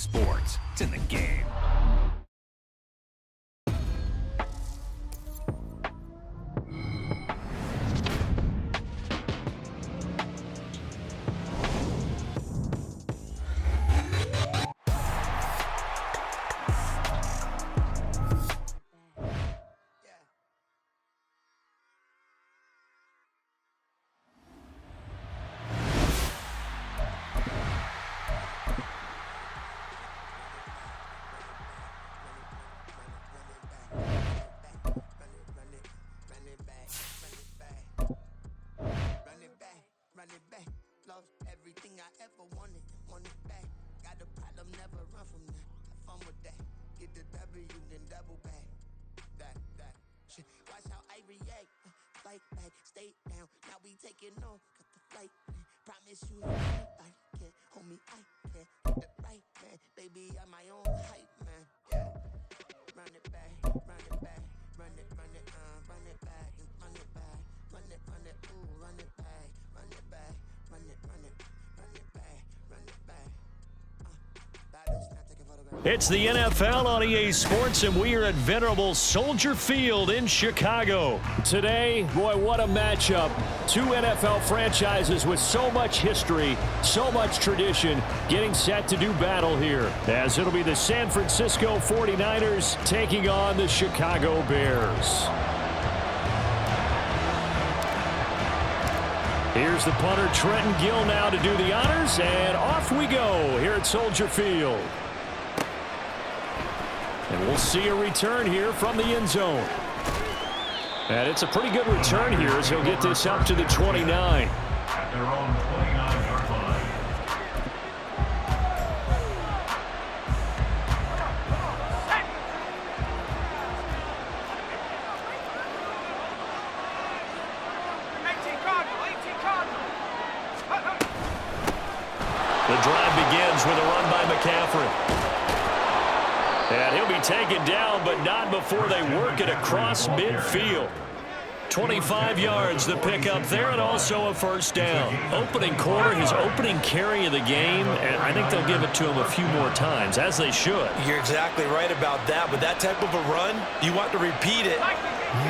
sports. It's in the game. Everything I ever wanted it back. Got a problem, never run from that. Have fun with that. Get the W, then double back. That shit. Watch how I react. Flight back, stay down. Now we taking off. Got the flight plan. Promise you, nobody can hold me. I can get the right man. Baby, I'm my own hype man. Yeah. Run it back, run it back, run it back, run it back, run it back, ooh, run it back, run it back, run it back, run it back. It's the NFL on EA Sports, and we are at venerable Soldier Field in Chicago. Today, boy, what a matchup. Two NFL franchises with so much history, so much tradition, getting set to do battle here, as it'll be the San Francisco 49ers taking on the Chicago Bears. Here's the punter, Trenton Gill, now to do the honors, and off we go here at Soldier Field. And we'll see a return here from the end zone. And it's a pretty good return here as he'll get this up to the 29. At their own 29-yard line. The drive begins with a run by McCaffrey. And he'll be taken down, but not before they work it across midfield. 25 yards the pickup there, and also a first down. Opening quarter, his opening carry of the game, and I think they'll give it to him a few more times, as they should. You're exactly right about that. With that type of a run, you want to repeat it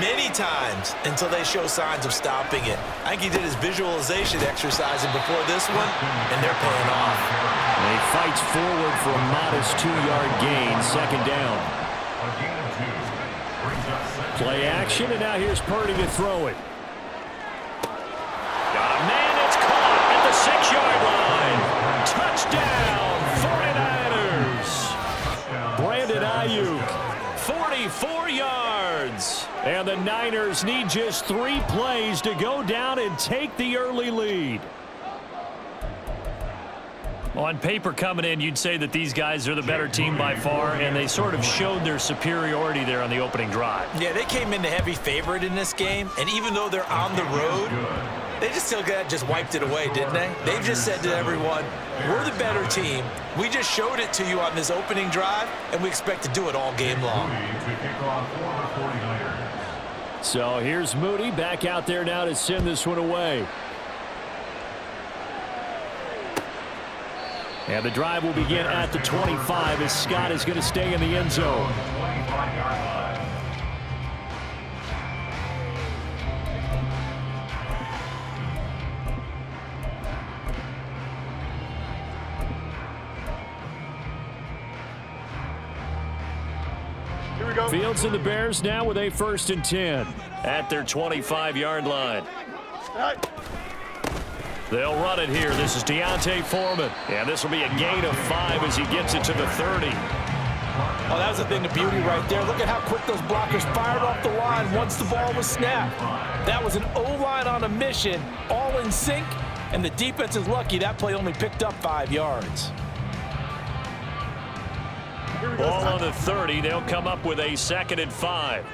many times until they show signs of stopping it. I think he did his visualization exercising before this one, and they're paying off. And he fights forward for a modest 2-yard gain, second down. Play action, and now here's Purdy to throw it. Got a man that's caught at the 6-yard line. Touchdown, 49ers. Brandon Ayuk, 44 yards. And the Niners need just 3 plays to go down and take the early lead. On paper coming in, you'd say that these guys are the better team by far, and they sort of showed their superiority there on the opening drive. Yeah, they came in the heavy favorite in this game, and even though they're on the road, they just wiped it away, didn't they? They just said to everyone, we're the better team. We just showed it to you on this opening drive, and we expect to do it all game long. So here's Moody back out there now to send this one away. And the drive will begin at the 25 as Scott is going to stay in the end zone. Here we go. Fields and the Bears now with a 1st and 10 at their 25-yard line. They'll run it here. This is Deontay Foreman. And this will be a gain of 5 as he gets it to the 30. Oh, that was a thing of beauty right there. Look at how quick those blockers fired off the line once the ball was snapped. That was an O-line on a mission, all in sync, and the defense is lucky that play only picked up 5 yards. Ball on the 30. They'll come up with a 2nd and 5.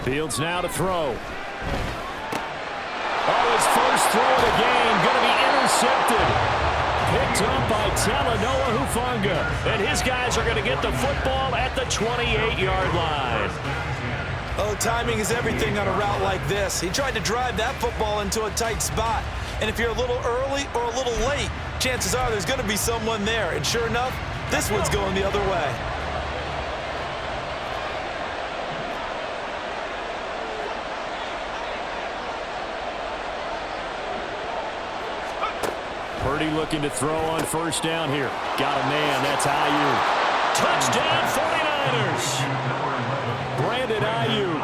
Fields now to throw. Oh, his first throw of the game going to be intercepted. Picked up by Talanoa Hufanga. And his guys are going to get the football at the 28-yard line. Oh, timing is everything on a route like this. He tried to drive that football into a tight spot. And if you're a little early or a little late, chances are there's going to be someone there. And sure enough, this one's going the other way. Purdy looking to throw on first down here. Got a man. That's Ayuk. Touchdown 49ers. Brandon Ayuk.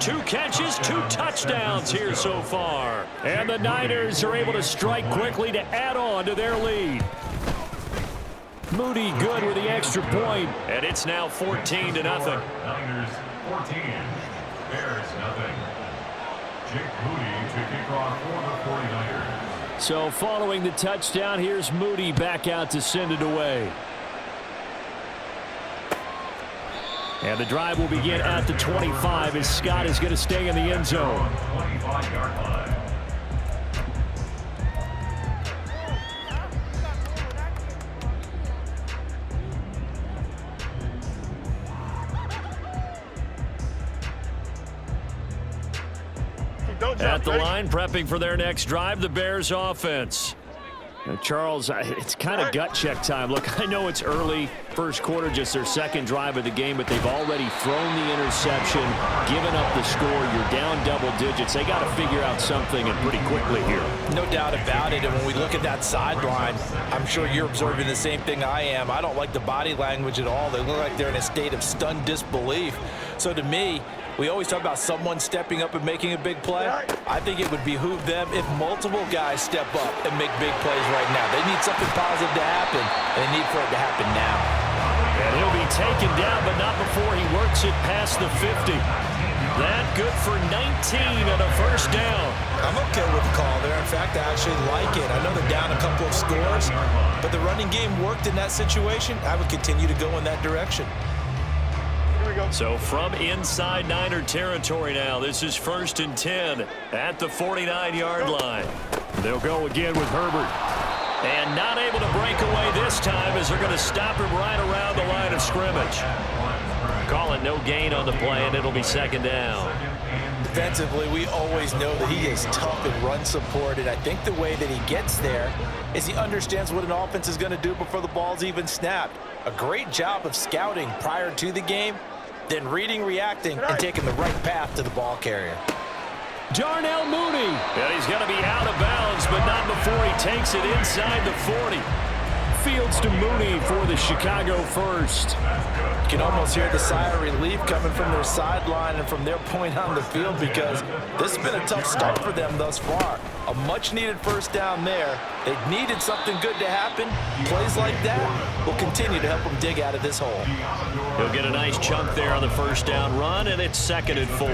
2 catches, 2 touchdowns here so far. And the Niners are able to strike quickly to add on to their lead. Moody good with the extra point. And it's now 14-0. Niners 14. Bears nothing. Jake Moody to kick off for the 49ers. So following the touchdown, here's Moody back out to send it away. And the drive will begin at the 25 as Scott is going to stay in the end zone. 25-yard line. At the line, prepping for their next drive, the Bears offense. Now, Charles, it's kind of gut check time. Look, I know it's early, first quarter, just their second drive of the game, but they've already thrown the interception, given up the score. You're down double digits. They got to figure out something, and pretty quickly here. No doubt about it. And when we look at that sideline, I'm sure you're observing the same thing I am. I don't like the body language at all. They look like they're in a state of stunned disbelief. So to me, we always talk about someone stepping up and making a big play. I think it would behoove them if multiple guys step up and make big plays right now. They need something positive to happen, and they need for it to happen now. And he'll be taken down, but not before he works it past the 50. That good for 19 and a first down. I'm okay with the call there. In fact, I actually like it. I know they're down a couple of scores, but the running game worked in that situation. I would continue to go in that direction. So from inside Niner territory now, this is 1st and 10 at the 49-yard line. They'll go again with Herbert. And not able to break away this time as they're going to stop him right around the line of scrimmage. Call it no gain on the play, and it'll be 2nd down. Defensively, we always know that he is tough in run support, and I think the way that he gets there is he understands what an offense is going to do before the ball's even snapped. A great job of scouting prior to the game, then reading, reacting, and taking the right path to the ball carrier. Darnell Mooney. And he's going to be out of bounds, but not before he takes it inside the 40. Fields to Mooney for the Chicago first. You can almost hear the sigh of relief coming from their sideline and from their point on the field, because this has been a tough start for them thus far. A much-needed first down there. They needed something good to happen. Plays like that will continue to help them dig out of this hole. He'll get a nice chunk there on the first down run, and it's 2nd and 4.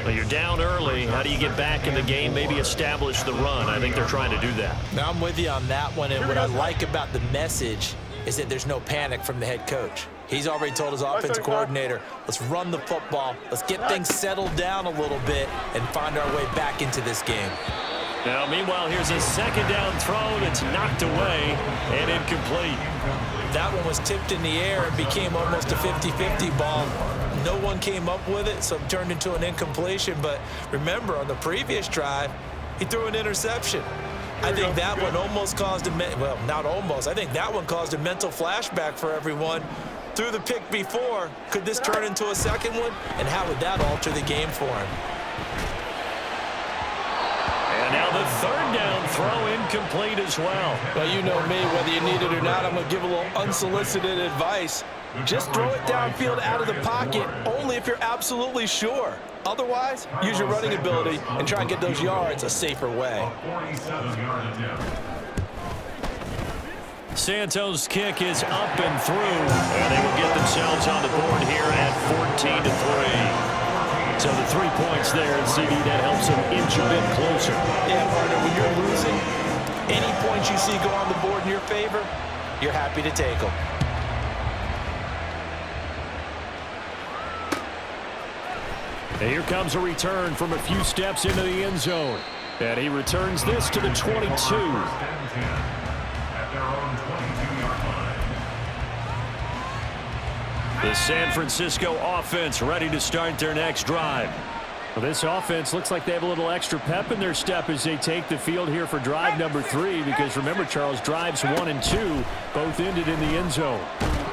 Well, you're down early. How do you get back in the game, maybe establish the run? I think they're trying to do that. Now, I'm with you on that one, and what I like about the message is that there's no panic from the head coach. He's already told his offensive coordinator, let's run the football, let's get things settled down a little bit and find our way back into this game. Now, meanwhile, here's a 2nd down throw that's knocked away and incomplete. That one was tipped in the air and became almost a 50-50 ball. No one came up with it, so it turned into an incompletion. But remember, on the previous drive, he threw an interception. I think that one almost caused a, well, not almost, I think that one caused a mental flashback for everyone. Threw the pick before. Could this turn into a second one? And how would that alter the game for him? And now the 3rd down throw incomplete as well. Well, you know me, whether you need it or not, I'm going to give a little unsolicited advice. Just throw it downfield out of the pocket only if you're absolutely sure. Otherwise, use your running ability and try and get those yards a safer way. Santos' kick is up and through, and they will get themselves on the board here at 14-3. So the 3 points there, and CD, that helps them inch a bit closer. Yeah, partner, when you're losing, any points you see go on the board in your favor, you're happy to take them. And here comes a return from a few steps into the end zone. And he returns this to the 22. The San Francisco offense ready to start their next drive. Well, this offense looks like they have a little extra pep in their step as they take the field here for drive number 3, because remember, Charles, drives 1 and 2 both ended in the end zone.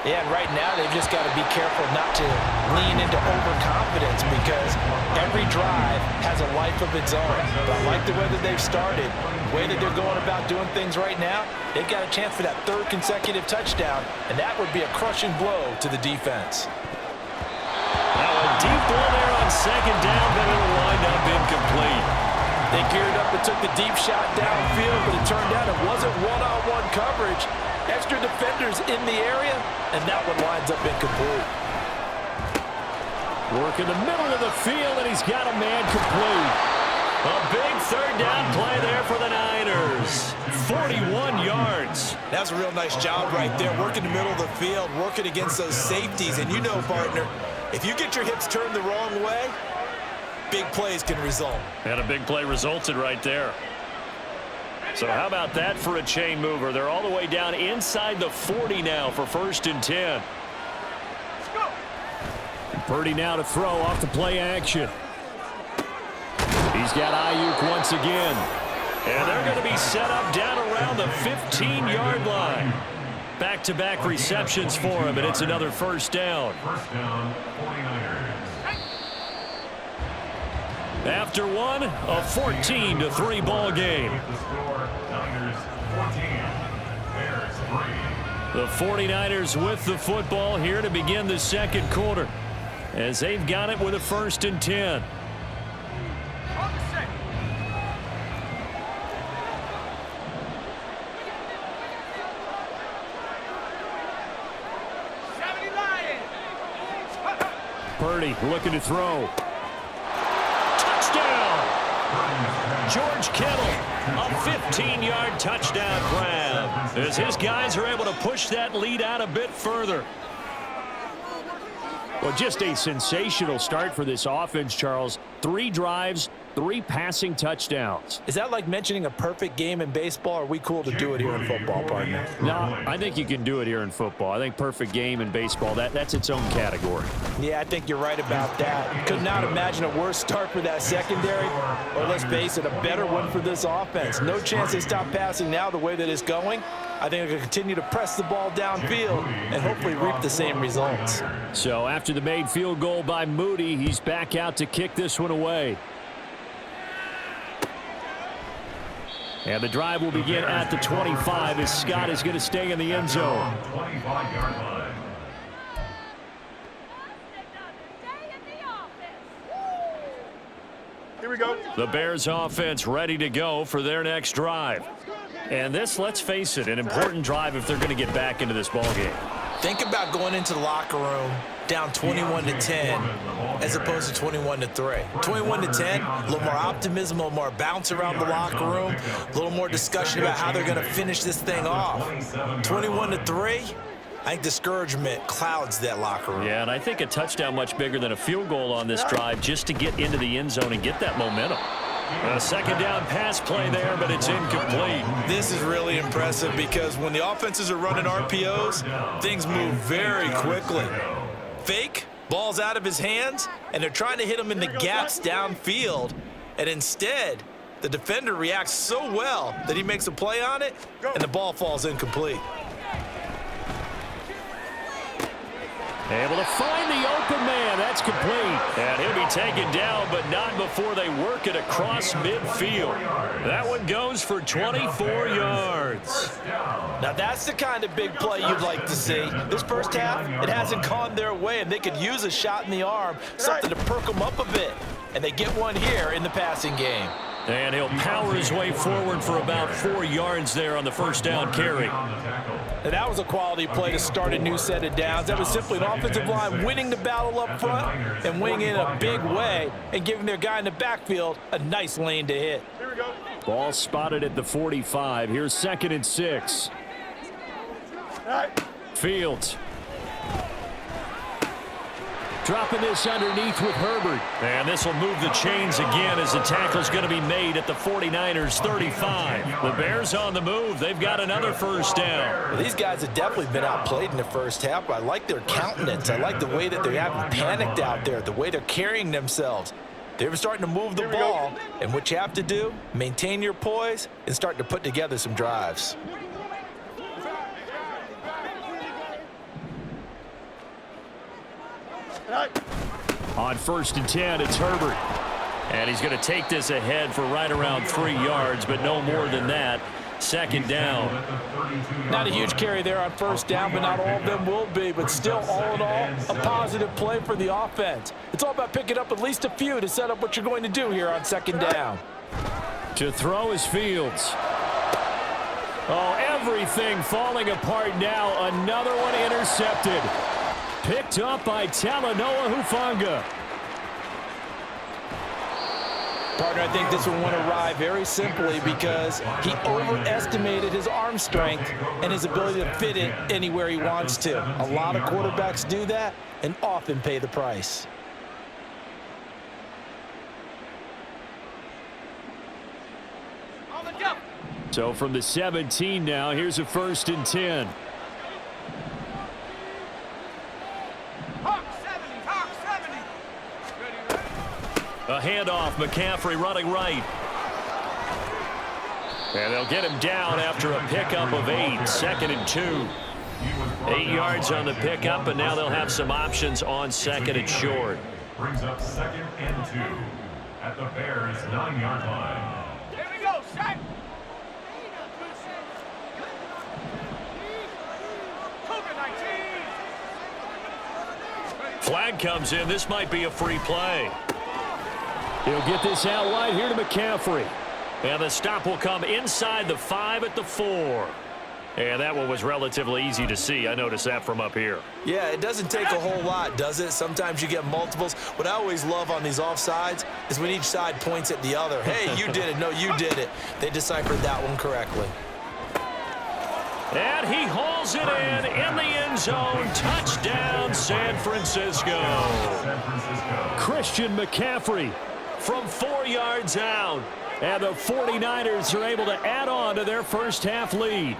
Yeah, and right now they've just got to be careful not to lean into overconfidence, because every drive has a life of its own. But I like the way that they've started, the way that they're going about doing things right now. They've got a chance for that 3rd consecutive touchdown, and that would be a crushing blow to the defense. Now a deep ball there on 2nd down, but it'll wind up incomplete. They geared up and took the deep shot downfield, but it turned out it wasn't one-on-one coverage. Extra defenders in the area, and that one winds up incomplete. Work in the middle of the field, and he's got a man complete. A big 3rd down play there for the Niners. 41 yards. That was a real nice job right there, working the middle of the field, working against those safeties. And you know, partner, if you get your hips turned the wrong way, big plays can result. And a big play resulted right there. So how about that for a chain mover? They're all the way down inside the 40 now for 1st and 10. Let's go. Purdy now to throw off the play action. He's got Ayuk once again. And they're going to be set up down around the 15-yard line. Back-to-back receptions for him, and it's another 1st down. 1st down, 49ers. After one, a 14-3 ball game. The score, Niners 14, Bears 3. The 49ers with the football here to begin the 2nd quarter, as they've got it with a 1st and 10. On the set. Purdy looking to throw. George Kittle, a 15-yard touchdown grab, as his guys are able to push that lead out a bit further. Well, just a sensational start for this offense, Charles. 3 drives, 3 passing touchdowns. Is that like mentioning a perfect game in baseball? Or are we cool to do it here in football, partner? No, I think you can do it here in football. I think perfect game in baseball, that's its own category. Yeah, I think you're right about that. Could not imagine a worse start for that secondary, or let's face it, a better one for this offense. No chance they stop passing now the way that it's going. I think they're going to continue to press the ball downfield and hopefully reap the same results. So after the made field goal by Moody, he's back out to kick this one away. And the drive will begin at the 25 as Scott is going to stay in the end zone. 25-yard line. Here we go. The Bears offense ready to go for their next drive. And this, let's face it, an important drive if they're going to get back into this ballgame. Think about going into the locker room down 21-10 as opposed to 21-3. 21-10, a little more optimism, a little more bounce around the locker room, a little more discussion about how they're going to finish this thing off. 21-3, I think discouragement clouds that locker room. Yeah, and I think a touchdown much bigger than a field goal on this drive just to get into the end zone and get that momentum. A 2nd down pass play there, but it's incomplete. This is really impressive because when the offenses are running RPOs, things move very quickly. Fake, ball's out of his hands, and they're trying to hit him in the gaps downfield. And instead, the defender reacts so well that he makes a play on it, and the ball falls incomplete. Able to find the open man. That's complete. And he'll be taken down, but not before they work it across midfield. That one goes for 24 yards. Now that's the kind of big play you'd like to see. This first half, it hasn't gone their way, and they could use a shot in the arm, something to perk them up a bit. And they get one here in the passing game. And he'll power his way forward for about 4 yards there on the 1st down carry. And that was a quality play to start a new set of downs. That was simply an offensive line winning the battle up front and winning in a big way and giving their guy in the backfield a nice lane to hit. Here we go. Ball spotted at the 45. Here's 2nd and 6. All right. Fields. Dropping this underneath with Herbert. And this will move the chains again as the tackle's going to be made at the 49ers 35. The Bears on the move. They've got another 1st down. Well, these guys have definitely been outplayed in the first half, but I like their countenance. I like the way that they haven't panicked out there, the way they're carrying themselves. They were starting to move the ball, and what you have to do, maintain your poise and start to put together some drives. On 1st and 10, it's Herbert. And he's going to take this ahead for right around 3 yards, but no more than that. 2nd down. Not a huge carry there on 1st down, but not all of them will be. But still, all in all, a positive play for the offense. It's all about picking up at least a few to set up what you're going to do here on 2nd down. To throw is Fields. Oh, everything falling apart now. Another one intercepted. Picked up by Talanoa Hufanga. Partner, I think this one went awry very simply because he overestimated his arm strength and his ability to fit it anywhere he wants to. A lot of quarterbacks do that and often pay the price. So from the 17 now, here's a 1st and 10. A handoff, McCaffrey running right. And they'll get him down after a pickup of 8, 2nd and 2. 8 yards on the pickup, and now they'll have some options on 2nd and short. Brings up 2nd and 2 at the Bears' 9-yard line. Here we go, set. Flag comes in. This might be a free play. He'll get this out wide here to McCaffrey. And the stop will come inside the 5 at the 4. And that one was relatively easy to see. I noticed that from up here. Yeah, it doesn't take a whole lot, does it? Sometimes you get multiples. What I always love on these offsides is when each side points at the other. Hey, you did it. No, you did it. They deciphered that one correctly. And he hauls it in the end zone. Touchdown, San Francisco. Christian McCaffrey from 4 yards out. And the 49ers are able to add on to their first half lead.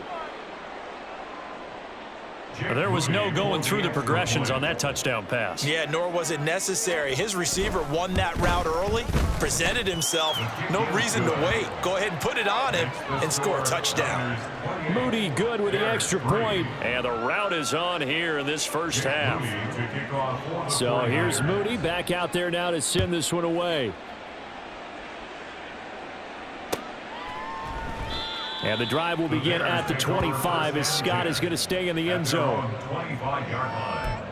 There was no going through the progressions on that touchdown pass. Yeah, nor was it necessary. His receiver won that route early, presented himself. No reason to wait. Go ahead and put it on him and score a touchdown. Moody good with the extra point. And the route is on here in this first half. So here's Moody back out there now to send this one away. And the drive will begin at the 25 as Scott is going to stay in the end zone. 25-yard line.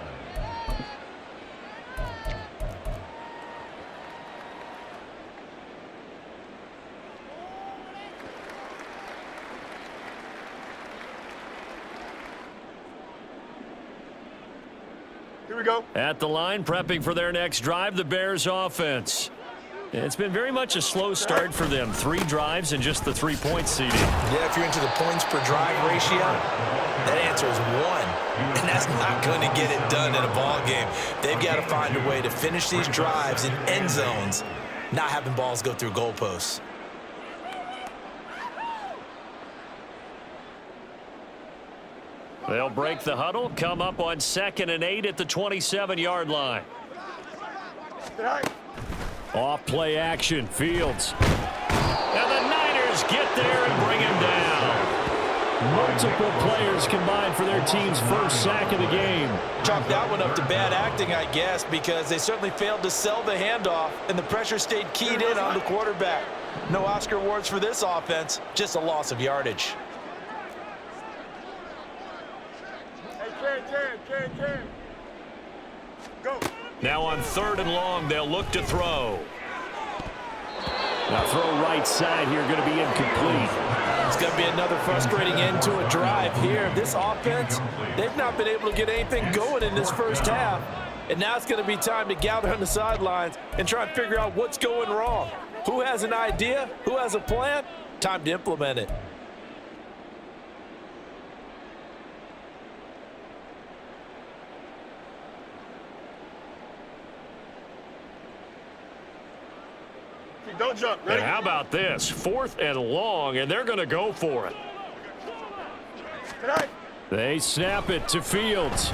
Here we go. At the line, prepping for their next drive, the Bears offense. It's been very much a slow start for them. 3 drives and just the 3-point seeding. Yeah, if you're into the points per drive ratio, that answer is 1. And that's not going to get it done in a ball game. They've got to find a way to finish these drives in end zones, not having balls go through goalposts. They'll break the huddle, come up on 2nd and 8 at the 27-yard line. Off play action, Fields. And the Niners get there and bring him down. Multiple players combined for their team's first sack of the game. Chalk that one up to bad acting, I guess, because they certainly failed to sell the handoff, and the pressure stayed keyed in on the quarterback. No Oscar awards for this offense, just a loss of yardage. Hey, Ken. Go. Now on 3rd and long, they'll look to throw. Now throw right side here, going to be incomplete. It's going to be another frustrating end to a drive here. This offense, they've not been able to get anything going in this first half. And now it's going to be time to gather on the sidelines and try and figure out what's going wrong. Who has an idea? Who has a plan? Time to implement it. Don't jump. Ready? And how about this? 4th and long, and they're going to go for it. They snap it to Fields.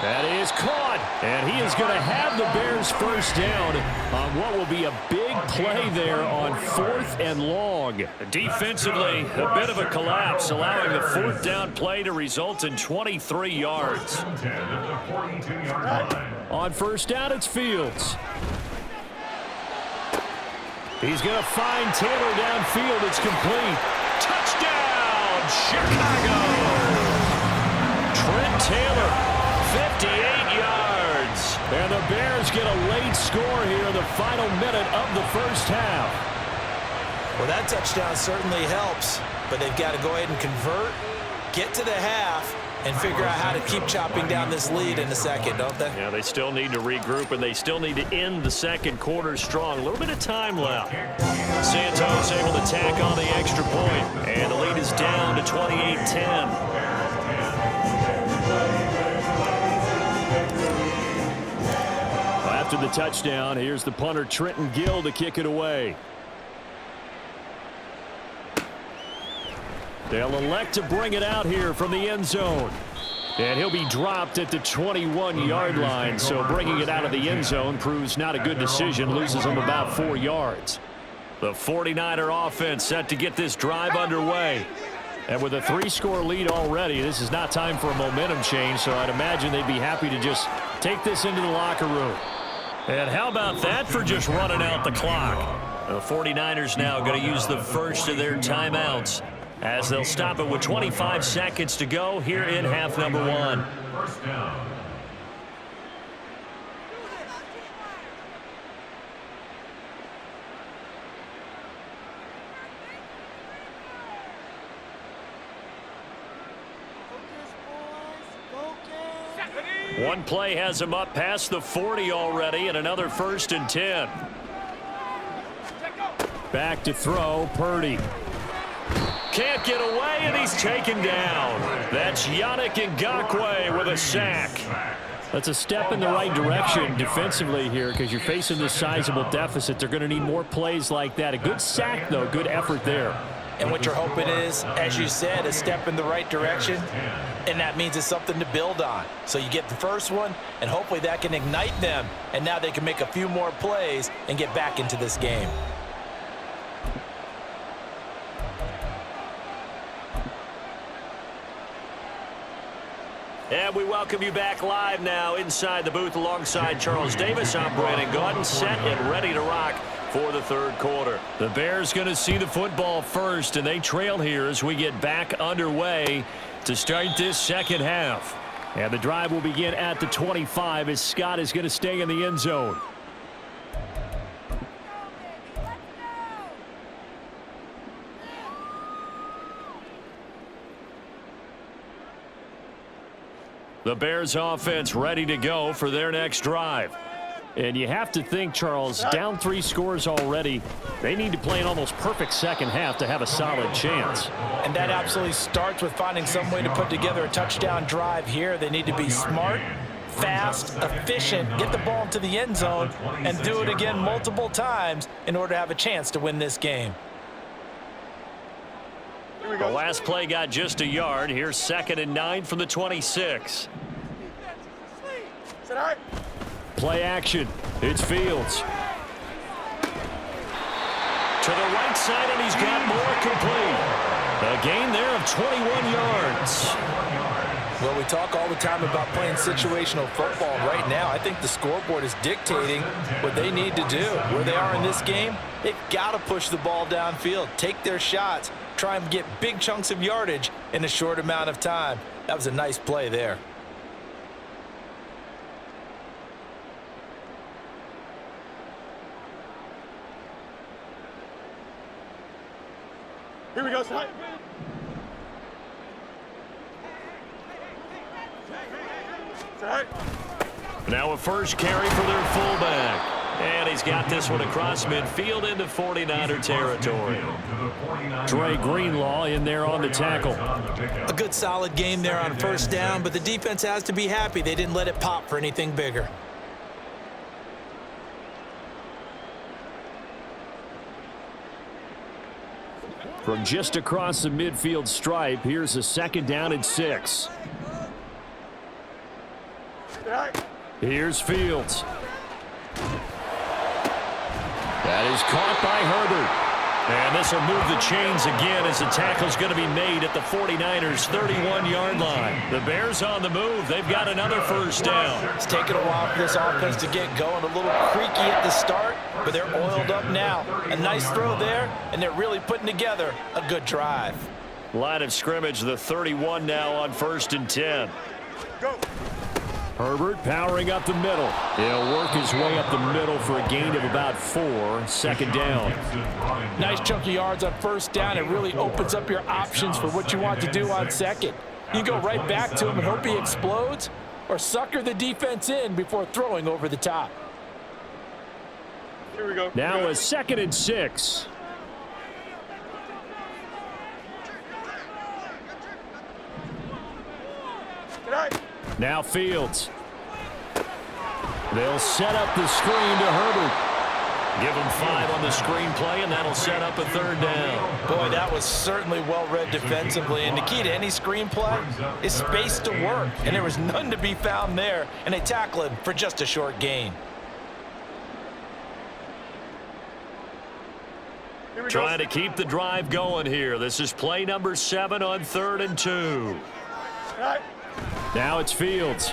That is caught, and he is going to have the Bears first down on what will be a big play there on 4th and long. Defensively, a bit of a collapse, allowing the 4th down play to result in 23 yards. On first down, it's Fields. He's going to find Taylor downfield. It's complete. Touchdown, Chicago! Trent Taylor, 58 yards. And the Bears get a late score here in the final minute of the first half. Well, that touchdown certainly helps, but they've got to go ahead and convert, get to the half, and figure out how to keep chopping down this lead in the second, don't they? Yeah, they still need to regroup, and they still need to end the second quarter strong. A little bit of time left. Santos able to tack on the extra point, and the lead is down to 28-10. After the touchdown, here's the punter Trenton Gill to kick it away. They'll elect to bring it out here from the end zone. And he'll be dropped at the 21-yard line, so bringing it out of the end zone proves not a good decision, loses him about 4 yards. The 49er offense set to get this drive underway. And with a 3-score lead already, this is not time for a momentum change, so I'd imagine they'd be happy to just take this into the locker room. And how about that for just running out the clock? The 49ers now going to use the first of their timeouts, as they'll stop it with 25 seconds to go here in half number 1. First down. One play has him up past the 40 already, and another 1st and 10. Back to throw, Purdy. Can't get away, and he's taken down. That's Yannick Ngakoue with a sack. That's a step in the right direction defensively here, because you're facing this sizable deficit. They're going to need more plays like that. A good sack, though. Good effort there. And what you're hoping is, as you said, a step in the right direction, and that means it's something to build on. So you get the first one, and hopefully that can ignite them, and now they can make a few more plays and get back into this game. And we welcome you back live now inside the booth alongside Charles Davis. I'm Brandon Gaudin, set and ready to rock for the third quarter. The Bears going to see the football first, and they trail here as we get back underway to start this second half. And the drive will begin at the 25 as Scott is going to stay in the end zone. The Bears offense ready to go for their next drive. And you have to think, Charles, down 3 scores already. They need to play an almost perfect second half to have a solid chance. And that absolutely starts with finding some way to put together a touchdown drive here. They need to be smart, fast, efficient, get the ball into the end zone, and do it again multiple times in order to have a chance to win this game. The last play got just a yard. Here's 2nd and 9 from the 26. Play action. It's Fields. To the right side, and he's got more complete. A gain there of 21 yards. Well, we talk all the time about playing situational football. Right now, I think the scoreboard is dictating what they need to do. Where they are in this game, they've got to push the ball downfield, take their shots, try and get big chunks of yardage in a short amount of time. That was a nice play there. Here we go, son. Now a first carry for their fullback. And he's got this one across midfield into 49er territory. Dre Greenlaw in there on the tackle. A good solid game there on first down, but the defense has to be happy they didn't let it pop for anything bigger. From just across the midfield stripe, here's a 2nd down and 6. Here's Fields. That is caught by Herbert. And this will move the chains again as the tackle's going to be made at the 49ers' 31-yard line. The Bears on the move. They've got another first down. It's taken a while for this offense to get going. A little creaky at the start, but they're oiled up now. A nice throw there, and they're really putting together a good drive. Line of scrimmage, the 31 now on 1st and 10. Go. Herbert powering up the middle. He'll work his way up the middle for a gain of about 4. Second down. Nice chunk of yards on first down. It really opens up your options for what you want to do on second. You go right back to him and hope he explodes, or sucker the defense in before throwing over the top. Here we go. Now a 2nd and 6. Now Fields. They'll set up the screen to Herbert. Give him 5 on the screen play, and that'll set up a 3rd down. Boy, that was certainly well-read defensively, and the key to any screen play is space to work, and there was none to be found there, and they tackle him for just a short gain. Trying to keep the drive going here. This is play number 7 on 3rd and 2. Now it's Fields.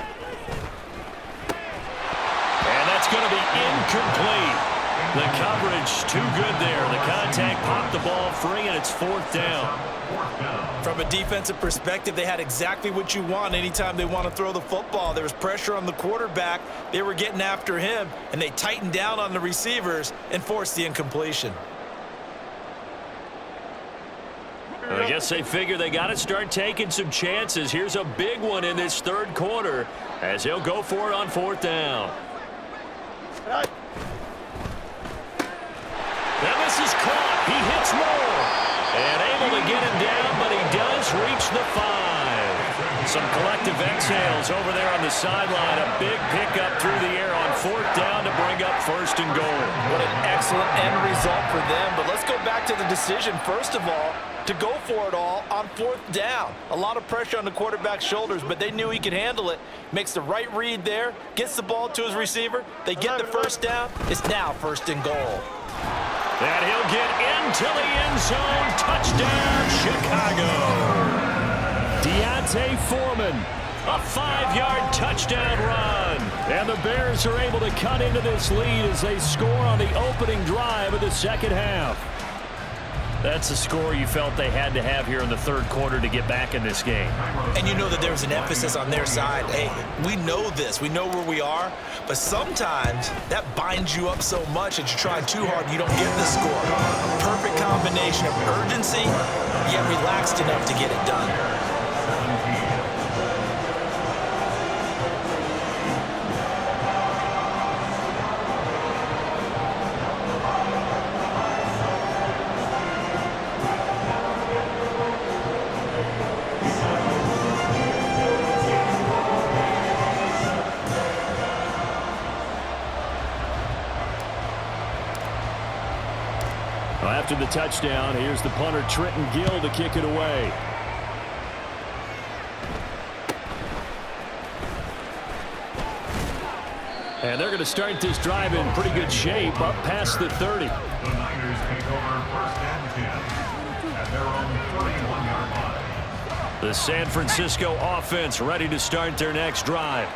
And that's going to be incomplete. The coverage too good there. The contact popped the ball free, and it's 4th down. From a defensive perspective, they had exactly what you want anytime they want to throw the football. There was pressure on the quarterback. They were getting after him, and they tightened down on the receivers and forced the incompletion. I guess they figure they got to start taking some chances. Here's a big one in this 3rd quarter as he'll go for it on 4th down. And this is caught. He hits Moore. And able to get him down, but he does reach the 5. Some collective exhales over there on the sideline. A big pickup through the air on 4th down to bring up 1st and goal. What an excellent end result for them. But let's go back to the decision, first of all, to go for it all on 4th down. A lot of pressure on the quarterback's shoulders, but they knew he could handle it. Makes the right read there, gets the ball to his receiver. They get the 1st down. It's now 1st and goal. And he'll get into the end zone. Touchdown, Chicago. D'Onta Foreman, a 5-yard touchdown run. And the Bears are able to cut into this lead as they score on the opening drive of the 2nd half. That's a score you felt they had to have here in the 3rd quarter to get back in this game. And you know that there was an emphasis on their side. Hey, we know this. We know where we are. But sometimes that binds you up so much that you try too hard and you don't get the score. A perfect combination of urgency, yet relaxed enough to get it done. After the touchdown, here's the punter, Trenton Gill, to kick it away. And they're going to start this drive in pretty good shape, up past the 30. The Niners take over 1st and 10 at their own 31-yard line. The San Francisco offense ready to start their next drive.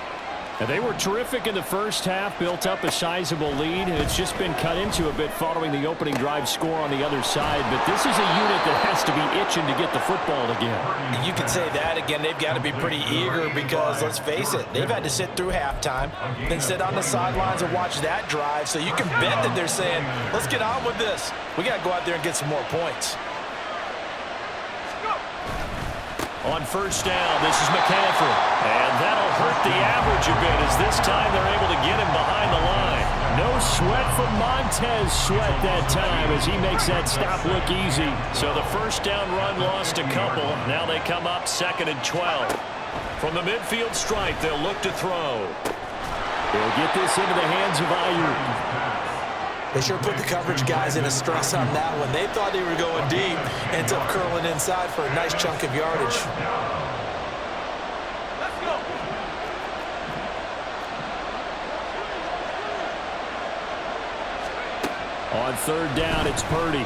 And they were terrific in the first half, built up a sizable lead. It's just been cut into a bit following the opening drive score on the other side. But this is a unit that has to be itching to get the football again. You can say that again. They've got to be pretty eager because, let's face it, they've had to sit through halftime, then sit on the sidelines and watch that drive. So you can bet that they're saying, let's get on with this. We got to go out there and get some more points. On 1st down, this is McCaffrey. And that'll hurt the average a bit as this time they're able to get him behind the line. No sweat from Montez Sweat that time as he makes that stop look easy. So the 1st down run lost a couple. Now they come up 2nd and 12. From the midfield stripe, they'll look to throw. They'll get this into the hands of Ayuk. They sure put the coverage guys in a stress on that one. They thought they were going deep, ends up curling inside for a nice chunk of yardage. Let's go. On third down, it's Purdy.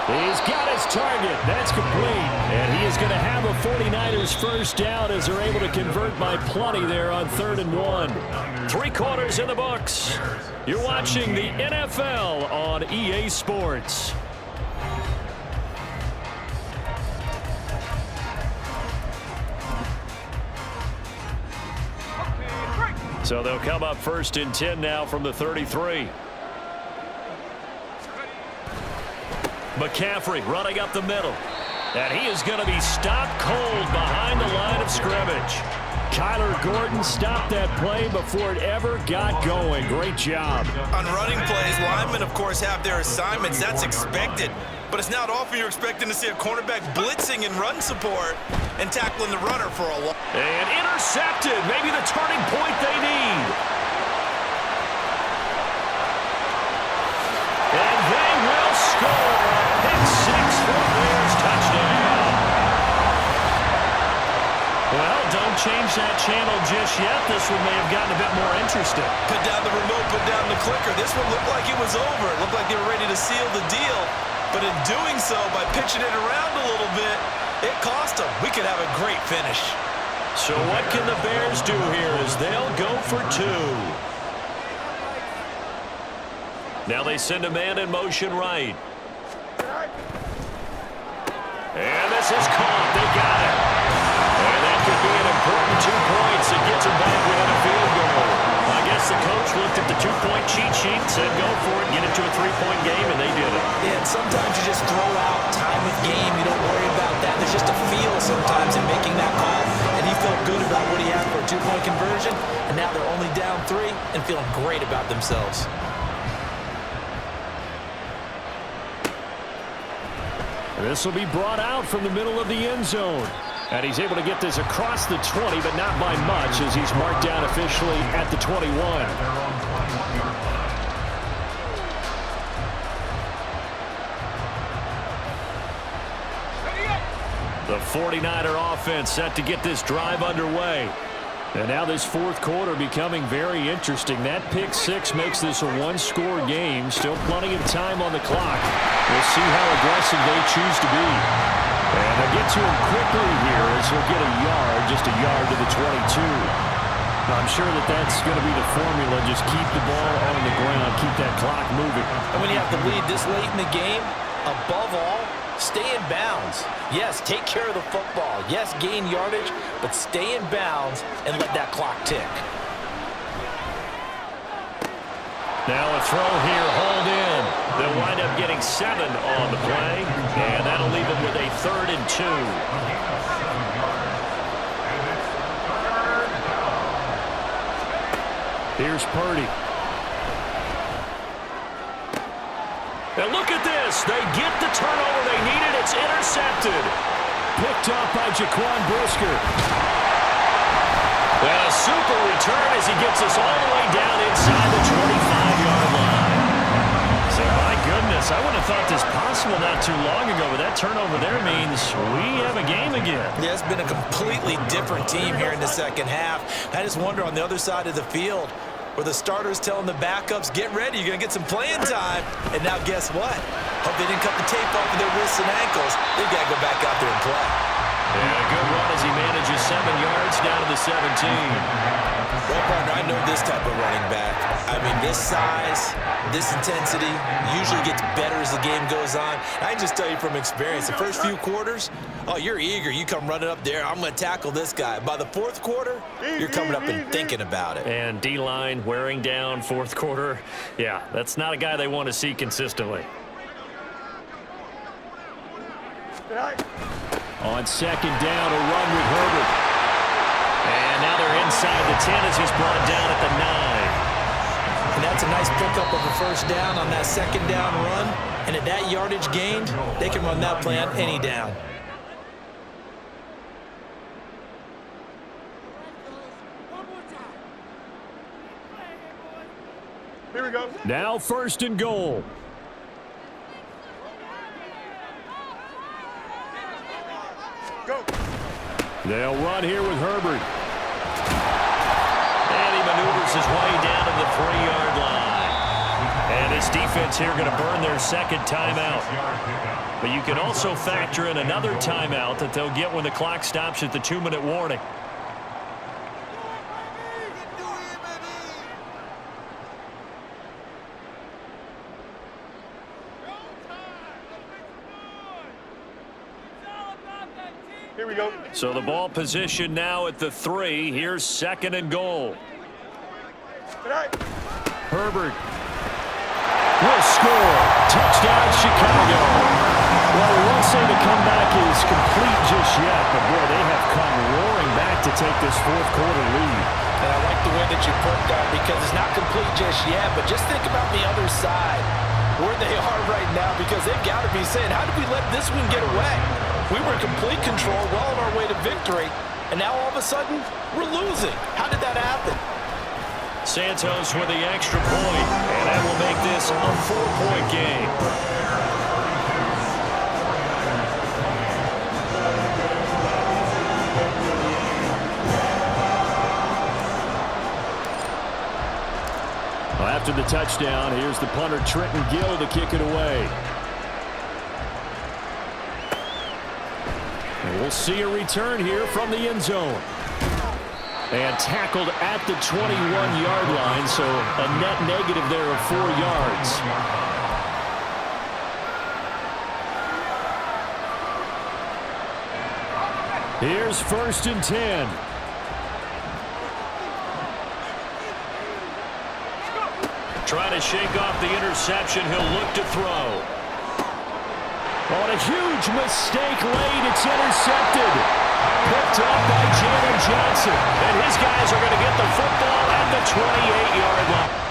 He's got his target. That's complete. And he is going to have a 49ers first down as they're able to convert by plenty there on 3rd and 1. 3 quarters in the books. You're watching the NFL on EA Sports. So they'll come up 1st and 10 now from the 33. McCaffrey running up the middle. And he is going to be stopped cold behind the line of scrimmage. Kyler Gordon stopped that play before it ever got going. Great job. On running plays, linemen, of course, have their assignments. That's expected. But it's not often you're expecting to see a cornerback blitzing in run support and tackling the runner for a while. And intercepted. Maybe the turning point they need. And they will score. Pick 6 for Bears. Touchdown. Well, don't change that channel just yet. This one may have gotten a bit more interesting. Put down the remote, put down the clicker. This one looked like it was over. It looked like they were ready to seal the deal. But in doing so, by pitching it around a little bit, it cost them. We could have a great finish. So what can the Bears do here as they'll go for 2? Now they send a man in motion right. And this is caught. They got it. And that could be an important 2 points. It gets them back within a field goal. I guess the coach looked at the 2-point cheat sheet and said, go for it, get it to a 3-point game, and they did it. Yeah, and sometimes you just throw out time of game. You don't worry about that. There's just a feel sometimes in making that call. And he felt good about what he had for a 2-point conversion. And now they're only down 3 and feeling great about themselves. This will be brought out from the middle of the end zone. And he's able to get this across the 20, but not by much as he's marked down officially at the 21. The 49er offense set to get this drive underway. And now this 4th quarter becoming very interesting. That pick 6 makes this a 1-score game. Still plenty of time on the clock. We'll see how aggressive they choose to be. And they'll get to him quickly here as he'll get a yard, just a yard to the 22. I'm sure that that's going to be the formula. Just keep the ball on the ground, keep that clock moving. And when you have to lead this late in the game, above all, stay in bounds. Yes, take care of the football. Yes, gain yardage, but stay in bounds and let that clock tick. Now a throw here, hauled in. They'll wind up getting 7 on the play, and that'll leave them with a 3rd and 2. Here's Purdy. And look at this. They get the turnover they needed. It's intercepted. Picked off by Jaquan Brisker. And a super return as he gets us all the way down inside the 25-yard line. So, my goodness, I wouldn't have thought this possible not too long ago, but that turnover there means we have a game again. Yeah, it's been a completely different team here in the second half. I just wonder on the other side of the field, where the starters telling the backups, get ready, you're going to get some playing time. And now guess what? Hope they didn't cut the tape off of their wrists and ankles. They've got to go back out there and play. And a good run as he manages 7 yards down to the 17. Well, partner, I know this type of running back. I mean, this size, this intensity usually gets better as the game goes on. I can just tell you from experience, the first few quarters, oh, you're eager. You come running up there, I'm going to tackle this guy. By the 4th quarter, you're coming up and thinking about it. And D-line wearing down 4th quarter. Yeah, that's not a guy they want to see consistently. On 2nd down, a run with Herbert. And now they're inside the 10 as he's brought down at the 9. And that's a nice pickup of a first down on that 2nd down run. And at that yardage gained, they can run that play on any down. Here we go. Now 1st and goal. Go. They'll run here with Herbert. And he maneuvers his way down to the 3-yard line. defense here going to burn their second timeout. But you can also factor in another timeout that they'll get when the clock stops at the 2-minute warning. Here we go. So the ball position now at the 3. Here's 2nd and goal. Good night. Herbert will score. Touchdown, Chicago. Well, we won't say the comeback is complete just yet, but boy, they have come roaring back to take this fourth quarter lead. And I like the way that you put that, because it's not complete just yet, but just think about the other side, where they are right now, because they've got to be saying, how did we let this one get away? We were in complete control, well on our way to victory, and now all of a sudden, we're losing. How did that happen? Santos with the extra point, and that will make this a 4-point game. Well, after the touchdown, here's the punter Trenton Gill to kick it away. And we'll see a return here from the end zone. And tackled at the 21-yard line, so a net negative there of 4 yards. Here's 1st and 10. Trying to shake off the interception. He'll look to throw. On a huge mistake late, it's intercepted. Picked up by Jalen Johnson. And his guys are going to get the football at the 28-yard line.